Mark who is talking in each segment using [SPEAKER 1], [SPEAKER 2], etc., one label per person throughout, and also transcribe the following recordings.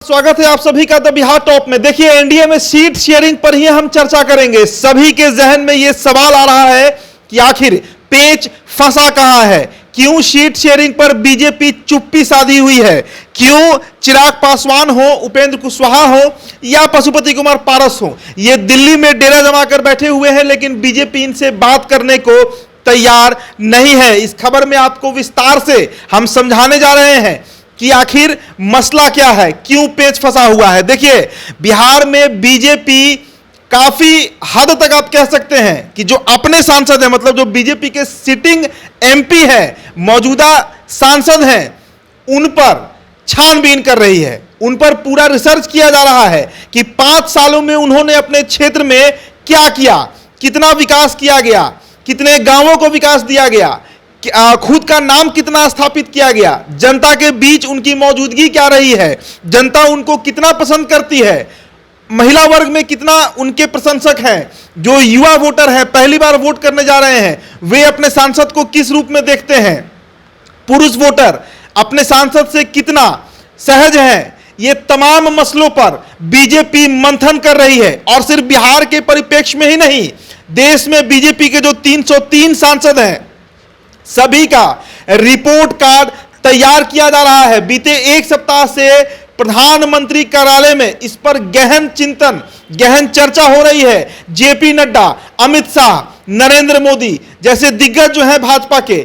[SPEAKER 1] स्वागत है आप सभी का द बिहार टॉप में। देखिए, एनडीए में सीट शेयरिंग पर ही हम चर्चा करेंगे। सभी के जहन में यह सवाल आ रहा है कि आखिर पेच फंसा कहां है, क्यों सीट शेयरिंग पर बीजेपी चुप्पी साधी हुई है, क्यों चिराग पासवान हो, उपेंद्र कुशवाहा हो या पशुपति कुमार पारस हो, ये दिल्ली में डेरा जमाकर बैठे हुए हैं, लेकिन बीजेपी इनसे बात करने को तैयार नहीं है। इस खबर में आपको विस्तार से हम समझाने जा रहे हैं कि आखिर मसला क्या है, क्यों पेच फंसा हुआ है। देखिए, बिहार में बीजेपी काफी हद तक आप कह सकते हैं कि जो अपने सांसद हैं, मतलब जो बीजेपी के सिटिंग एमपी हैं, मौजूदा सांसद हैं, उन पर छानबीन कर रही है। उन पर पूरा रिसर्च किया जा रहा है कि 5 सालों में उन्होंने अपने क्षेत्र में क्या किया, कितना विकास किया गया, कितने गांवों को विकास दिया गया, खुद का नाम कितना स्थापित किया गया, जनता के बीच उनकी मौजूदगी क्या रही है, जनता उनको कितना पसंद करती है, महिला वर्ग में कितना उनके प्रशंसक हैं, जो युवा वोटर हैं, पहली बार वोट करने जा रहे हैं, वे अपने सांसद को किस रूप में देखते हैं, पुरुष वोटर अपने सांसद से कितना सहज हैं। ये तमाम मसलों पर बीजेपी मंथन कर रही है। और सिर्फ बिहार के परिप्रेक्ष्य में ही नहीं, देश में बीजेपी के जो 303 सांसद हैं, सभी का रिपोर्ट कार्ड तैयार किया जा रहा है। बीते एक सप्ताह से प्रधानमंत्री कार्यालय में इस पर गहन चिंतन, गहन चर्चा हो रही है। जेपी नड्डा, अमित शाह, नरेंद्र मोदी जैसे दिग्गज जो हैं भाजपा के,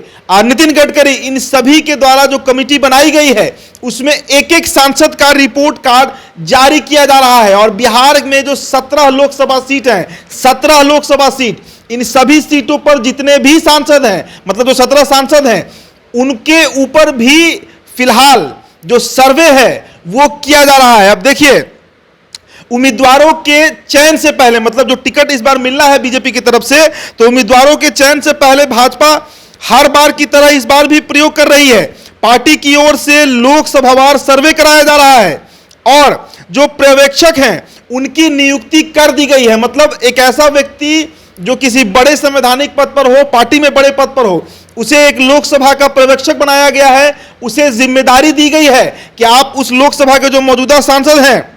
[SPEAKER 1] नितिन गडकरी, इन सभी के द्वारा जो कमेटी बनाई गई है, उसमें एक एक सांसद का रिपोर्ट कार्ड जारी किया जा रहा है। और बिहार में जो 17 लोकसभा सीट हैं, 17 लोकसभा सीट, इन सभी सीटों पर जितने भी सांसद हैं, मतलब जो 17 सांसद हैं, उनके ऊपर भी फिलहाल जो सर्वे है वो किया जा रहा है। अब देखिए, उम्मीदवारों के चयन से पहले, मतलब जो टिकट इस बार मिलना है बीजेपी की तरफ से, तो उम्मीदवारों के चयन से पहले भाजपा हर बार की तरह इस बार भी प्रयोग कर रही है। पार्टी की ओर से लोकसभावार सर्वे कराया जा रहा है और जो पर्यवेक्षक हैं उनकी नियुक्ति कर दी गई है। मतलब एक ऐसा व्यक्ति जो किसी बड़े संवैधानिक पद पर हो, पार्टी में बड़े पद पर हो, उसे एक लोकसभा का पर्यवेक्षक बनाया गया है। उसे जिम्मेदारी दी गई है कि आप उस लोकसभा के जो मौजूदा सांसद हैं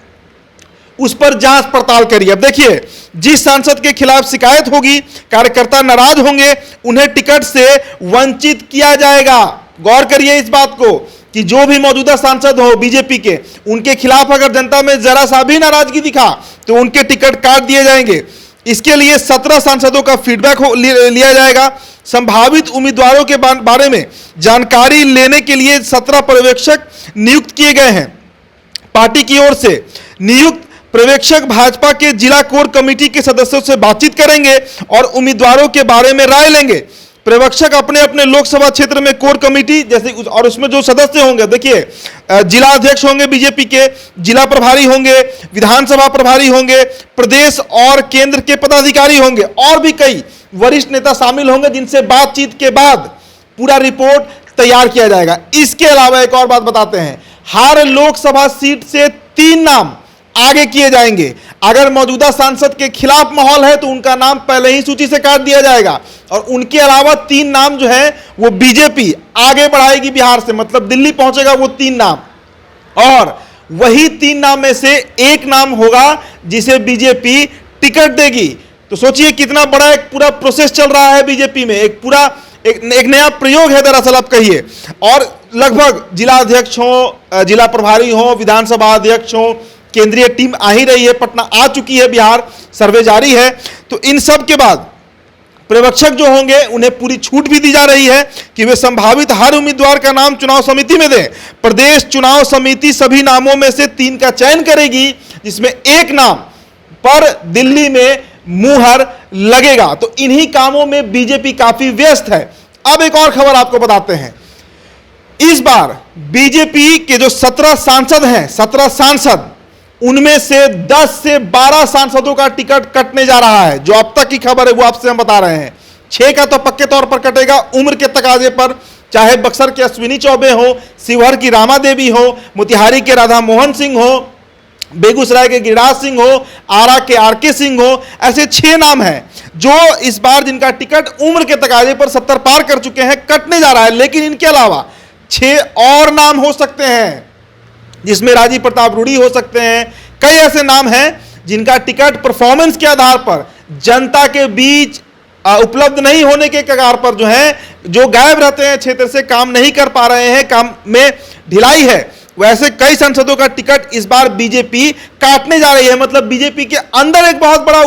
[SPEAKER 1] उस पर जांच पड़ताल करिए। अब देखिए, जिस सांसद के खिलाफ शिकायत होगी, कार्यकर्ता नाराज होंगे, उन्हें टिकट से वंचित किया जाएगा। गौर करिए इस बात को कि जो भी मौजूदा सांसद हो बीजेपी के, उनके खिलाफ अगर जनता में जरा सा भी नाराजगी दिखा तो उनके टिकट काट दिए जाएंगे। इसके लिए 17 सांसदों का फीडबैक लिया जाएगा। संभावित उम्मीदवारों के बारे में जानकारी लेने के लिए 17 पर्यवेक्षक नियुक्त किए गए हैं। पार्टी की ओर से नियुक्त पर्यवेक्षक भाजपा के जिला कोर कमेटी के सदस्यों से बातचीत करेंगे और उम्मीदवारों के बारे में राय लेंगे। पर्यवेक्षक अपने अपने लोकसभा क्षेत्र में कोर कमेटी जैसे, और उसमें जो सदस्य होंगे, देखिए, जिला अध्यक्ष होंगे बीजेपी के, जिला प्रभारी होंगे, विधानसभा प्रभारी होंगे, प्रदेश और केंद्र के पदाधिकारी होंगे, और भी कई वरिष्ठ नेता शामिल होंगे, जिनसे बातचीत के बाद पूरा रिपोर्ट तैयार किया जाएगा। इसके अलावा एक और बात बताते हैं, हर लोकसभा सीट से 3 नाम आगे किए जाएंगे। अगर मौजूदा सांसद के खिलाफ माहौल है तो उनका नाम पहले ही सूची से काट दिया जाएगा, और उनके अलावा 3 नाम जो है वो बीजेपी आगे बढ़ाएगी बिहार से, मतलब दिल्ली पहुंचेगा वो 3 नाम, और वही 3 नाम में से एक नाम होगा जिसे बीजेपी टिकट देगी। तो सोचिए कितना बड़ा एक पूरा प्रोसेस चल रहा है बीजेपी में, एक नया प्रयोग है दरअसल आप कहिए। और लगभग जिला अध्यक्ष हो, जिला प्रभारी हो, विधानसभा अध्यक्ष हो, केंद्रीय टीम आ ही रही है, पटना आ चुकी है, बिहार सर्वे जारी है। तो इन सब के बाद पर्यवेक्षक जो होंगे उन्हें पूरी छूट भी दी जा रही है कि वे संभावित हर उम्मीदवार का नाम चुनाव समिति में दें। प्रदेश चुनाव समिति सभी नामों में से 3 का चयन करेगी, जिसमें एक नाम पर दिल्ली में मुहर लगेगा। तो इन्हीं कामों में बीजेपी काफी व्यस्त है। अब एक और खबर आपको बताते हैं, इस बार बीजेपी के जो 17 सांसद हैं, 17 सांसद, उनमें से 10 से 12 सांसदों का टिकट कटने जा रहा है। जो अब तक की खबर है वो आपसे हम बता रहे हैं। 6 का तो पक्के तौर पर कटेगा उम्र के तकाजे पर, चाहे बक्सर के अश्विनी चौबे हो, शिवहर की रामा देवी हो, मोतिहारी के राधा मोहन सिंह हो, बेगूसराय के गिरिराज सिंह हो, आरा के आरके सिंह हो। ऐसे 6 नाम हैं जो इस बार जिनका टिकट उम्र के तकाजे पर 70 पार कर चुके हैं, कटने जा रहा है। लेकिन इनके अलावा 6 और नाम हो सकते हैं जिसमें राजीव प्रताप रूडी हो सकते हैं। कई ऐसे नाम हैं जिनका टिकट परफॉर्मेंस के आधार पर जनता के बीच उपलब्ध नहीं होने के कगार पर जो है, जो गायब रहते हैं क्षेत्र से, काम नहीं कर पा रहे हैं, काम में ढिलाई है, वैसे कई सांसदों का टिकट इस बार बीजेपी काटने जा रही है। मतलब बीजेपी के अंदर एक बहुत बड़ा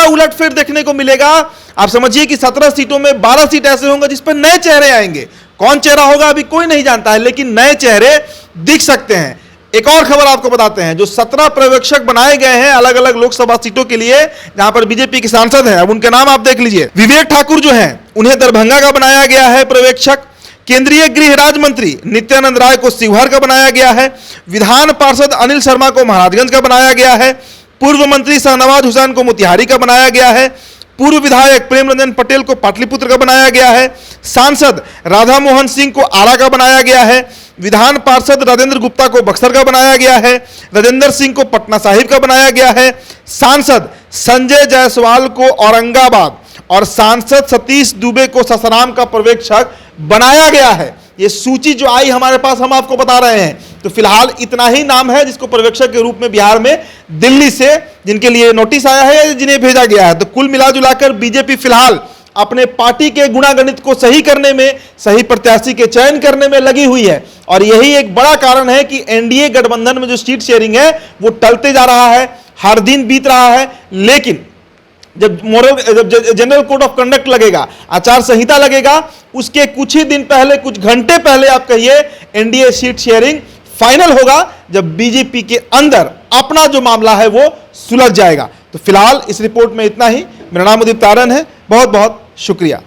[SPEAKER 1] उलटफेर देखने को मिलेगा। आप समझिए कि 17 सीटों में 12 सीट ऐसे होंगे जिस पर नए चेहरे आएंगे। कौन चेहरा होगा अभी कोई नहीं जानता है, लेकिन नए चेहरे दिख सकते हैं। एक और खबर आपको बताते हैं, जो 17 पर्यवेक्षक बनाए गए हैं अलग अलग लोकसभा सीटों के लिए, जहां पर बीजेपी के सांसद हैं, अब उनके नाम आप देख लीजिए। विवेक ठाकुर जो हैं, उन्हें दरभंगा का बनाया गया है पर्यवेक्षक। केंद्रीय गृह राज्य मंत्री नित्यानंद राय को शिवहर का बनाया गया है। विधान पार्षद अनिल शर्मा को महाराजगंज का बनाया गया है। पूर्व मंत्री शाहनवाज हुसैन को मोतिहारी का बनाया गया है। पूर्व विधायक प्रेम रंजन पटेल को पाटलिपुत्र का बनाया गया है। सांसद राधा मोहन सिंह को आरा का बनाया गया है। विधान पार्षद राजेंद्र गुप्ता को बक्सर का बनाया गया है। राजेंद्र सिंह को पटना साहिब का बनाया गया है। सांसद संजय जायसवाल को औरंगाबाद और सांसद सतीश दुबे को ससाराम का पर्यवेक्षक बनाया गया है। ये सूची जो आई हमारे पास, हम आपको बता रहे हैं। तो फिलहाल इतना ही नाम है जिसको पर्यवेक्षक के रूप में बिहार में दिल्ली से जिनके लिए नोटिस आया है या जिन्हें भेजा गया है। तो कुल मिलाजुलाकर बीजेपी फिलहाल अपने पार्टी के गुणागणित को सही करने में, सही प्रत्याशी के चयन करने में लगी हुई है। और यही एक बड़ा कारण है कि एनडीए गठबंधन में जो सीट शेयरिंग है वो टलते जा रहा है, हर दिन बीत रहा है। लेकिन जब जनरल कोड ऑफ कंडक्ट लगेगा, आचार संहिता लगेगा, उसके कुछ ही दिन पहले, कुछ घंटे पहले आप कहिए, एनडीए सीट शेयरिंग फाइनल होगा, जब बीजेपी के अंदर अपना जो मामला है वो सुलझ जाएगा। तो फिलहाल इस रिपोर्ट में इतना ही। मेरा नाम उदित तारन है, बहुत बहुत शुक्रिया।